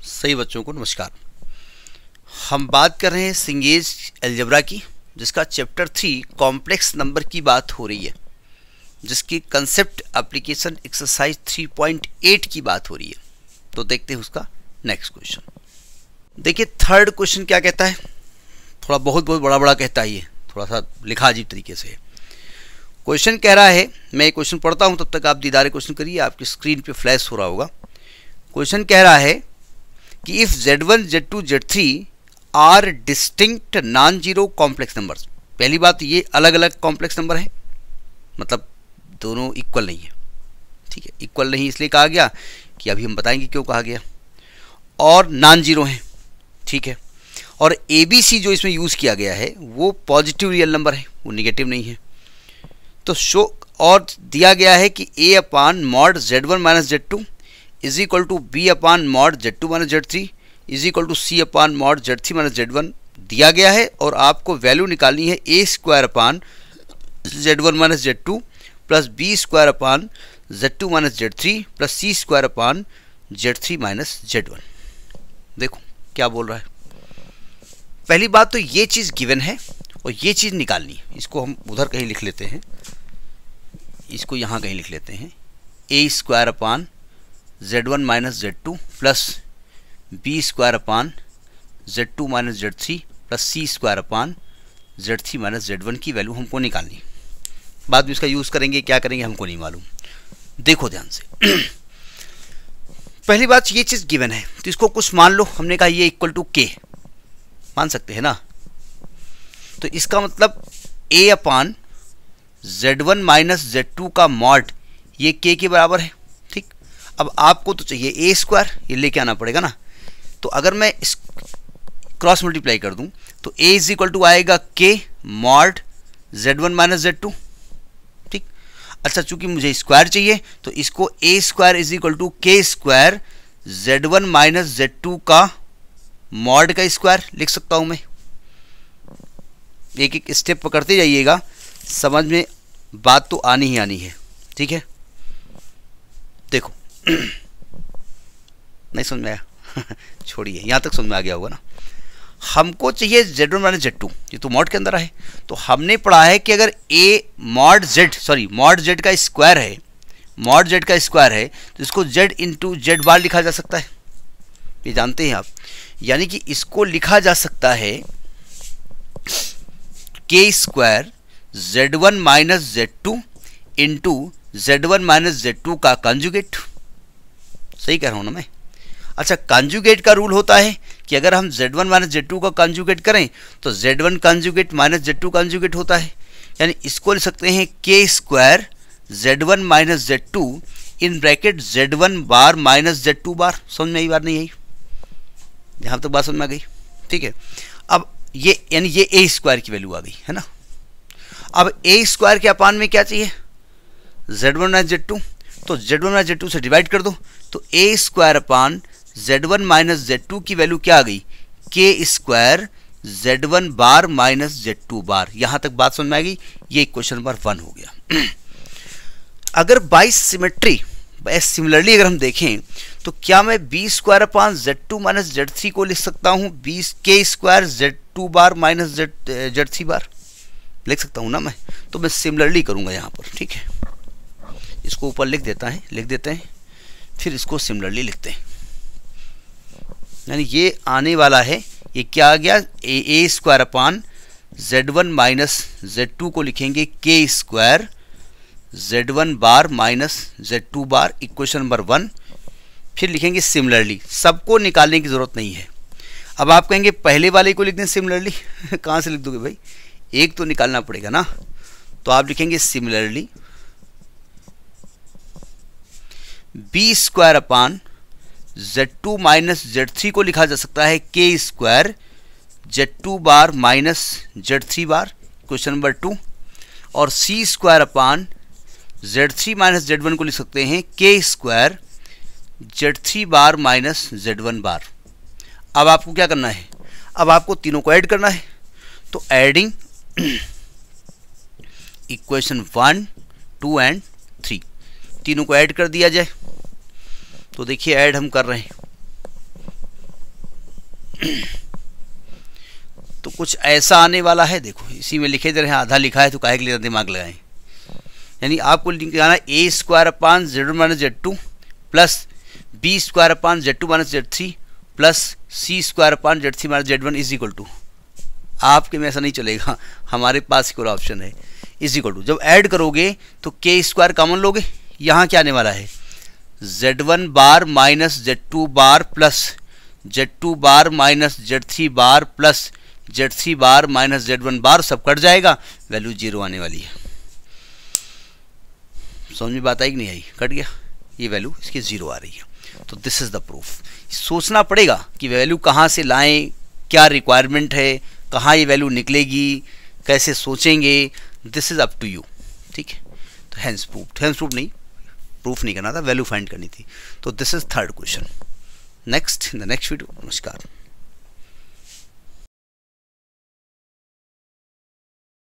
सही बच्चों को नमस्कार। हम बात कर रहे हैं सिंगेज अलजेब्रा की, जिसका चैप्टर 3 कॉम्प्लेक्स नंबर की बात हो रही है, जिसकी कंसेप्ट एप्लीकेशन एक्सरसाइज 3.8 की बात हो रही है। तो देखते हैं उसका नेक्स्ट क्वेश्चन। देखिए थर्ड क्वेश्चन क्या कहता है, थोड़ा बहुत बड़ा कहता है, ये थोड़ा सा लिखा अजीब तरीके से है। क्वेश्चन कह रहा है, मैं क्वेश्चन पढ़ता हूं तब तक आप दीदार क्वेश्चन करिए, आपकी स्क्रीन पे फ्लैश हो रहा होगा। क्वेश्चन कह रहा है कि if Z1, Z2, Z3 are distinct non zero complex numbers. पहली बात, ये अलग अलग कॉम्प्लेक्स नंबर है, मतलब दोनों इक्वल नहीं है। ठीक है, इक्वल नहीं इसलिए कहा गया कि अभी हम बताएंगे क्यों कहा गया, और नॉन जीरो हैं। ठीक है, और ABC जो इसमें यूज़ किया गया है वो पॉजिटिव रियल नंबर है, वो निगेटिव नहीं है। तो शो और दिया गया है कि A upon mod Z1 minus Z2 is equal to B upon mod Z2 minus Z3 is equal to C upon mod Z3 minus Z1 दिया गया है, और आपको वैल्यू निकालनी है A square upon Z1 minus Z2 plus B square upon Z2 minus Z3 plus C square upon Z3 minus Z1। देखो क्या बोल रहा है। पहली बात तो ये चीज़ गिवन है और ये चीज़ निकालनी है। इसको हम उधर कहीं लिख लेते हैं, इसको यहाँ कहीं लिख लेते हैं। A square upon Z1 minus Z2 plus B square upon Z2 minus Z3 plus C square upon Z3 minus Z1 की वैल्यू हमको निकालनी। बाद में इसका यूज़ करेंगे, क्या करेंगे हमको नहीं मालूम। देखो ध्यान से। पहली बात, ये चीज़ गिवन है तो इसको कुछ मान लो। हमने कहा ये इक्वल टू K मान सकते हैं ना, तो इसका मतलब A upon Z1 minus Z2 का मॉड ये K के बराबर है। ठीक, अब आपको तो चाहिए A स्क्वायर, ये लेके आना पड़ेगा ना। तो अगर मैं इस क्रॉस मल्टीप्लाई कर दूं तो A इज इक्वल टू आएगा K mod Z1 minus Z2। ठीक, अच्छा चूंकि मुझे स्क्वायर चाहिए तो इसको A square is equal to K square Z1 minus Z2 का मॉड का स्क्वायर लिख सकता हूं मैं। एक एक स्टेप पकड़ते जाइएगा, समझ में बात तो आनी ही आनी है। ठीक है, देखो नहीं समझ में आया छोड़िए, यहां तक समझ में आ गया होगा ना। हमको चाहिए Z1 माइनस Z2, ये तो मॉड के अंदर है। तो हमने पढ़ा है कि अगर A मॉड Z का स्क्वायर है, मॉड Z का स्क्वायर है तो इसको Z इंटू Z बार लिखा जा सकता है, ये जानते हैं आप। यानी कि इसको लिखा जा सकता है K square Z1 minus Z2 into Z1 minus Z2 का कंजुगेट। सही कह रहा हूं ना मैं। अच्छा, कंजुगेट का रूल होता है कि अगर हम Z1 माइनस Z2 का कंजुगेट करें तो Z1 conjugate minus Z2 conjugate होता है। यानी इसको लिख सकते हैं K square Z1 minus Z2 in bracket Z1 bar minus Z2 बार। समझ में आई बात नहीं आई? यहाँ तक बात समझ में आ गई। ठीक है, अब ये यानी ये A स्क्वायर की वैल्यू आ गई है ना। अब A स्क्वायर के अपान में क्या चाहिए, Z1 माइनस Z2, तो Z1 माइनस Z2 से डिवाइड कर दो तो A square upon Z1 minus Z2 की वैल्यू क्या आ गई, K स्क्वायर Z1 बार माइनस Z2 बार। यहाँ तक बात समझ में आ गई। ये क्वेश्चन नंबर 1 हो गया। अगर बाय सिमेट्री सिमिलरली अगर हम देखें तो क्या मैं B square upon Z2 minus Z3 को लिख सकता हूँ K स्क्वायर Z2 बार माइनस Z3 बार, लिख सकता हूँ ना मैं। तो मैं सिमिलरली करूँगा यहाँ पर। ठीक है, इसको ऊपर लिख देते हैं, फिर इसको सिमिलरली लिखते हैं। यानी ये आने वाला है, ये क्या आ गया, A square upon Z1 minus Z2 को लिखेंगे K स्क्वायर Z1 बार माइनस Z2 बार, इक्वेशन नंबर 1। फिर लिखेंगे सिमिलरली, सबको निकालने की ज़रूरत नहीं है। अब आप कहेंगे पहले वाले को लिख दें सिमिलरली कहाँ से लिख दोगे भाई, एक तो निकालना पड़ेगा ना। तो आप लिखेंगे similarly B square upon Z2 minus Z3 को लिखा जा सकता है K स्क्वायर Z2 बार माइनस Z3 बार, क्वेश्चन नंबर 2। और C square upon Z3 minus Z1 को लिख सकते हैं K स्क्वायर Z3 बार माइनस Z1 बार। अब आपको क्या करना है, अब आपको तीनों को ऐड करना है। तो एडिंग इक्वेशन 1, 2 एंड 3, तीनों को ऐड कर दिया जाए। तो देखिए ऐड हम कर रहे हैं। तो कुछ ऐसा आने वाला है, देखो इसी में लिखे दे रहे हैं, आधा लिखा है तो काहे के लिए दिमाग लगाएं। यानी आपको लिखना a square upon Z1 minus Z2 plus b square upon Z2 minus Z3 plus c square upon Z3 minus Z1 is equal to, आपके में ऐसा नहीं चलेगा, हमारे पास एक और ऑप्शन है, इज इक्वल टू। जब ऐड करोगे तो के स्क्वायर कॉमन लोगे, यहाँ क्या आने वाला है Z1 बार माइनस Z2 बार प्लस Z2 बार माइनस Z3 बार प्लस Z3 बार माइनस Z1 बार, सब कट जाएगा, वैल्यू 0 आने वाली है। समझ में बात आई कि नहीं आई? कट गया, ये वैल्यू इसकी 0 आ रही है। तो दिस इज द प्रूफ। सोचना पड़ेगा कि वैल्यू कहाँ से लाएं, क्या रिक्वायरमेंट है, कहाँ ये वैल्यू निकलेगी, कैसे सोचेंगे, this is up to you. ठीक है, तो हैंस प्रूफ नहीं, प्रूफ नहीं करना था, वैल्यू फाइंड करनी थी। तो this is third question. Next in the next video. नमस्कार।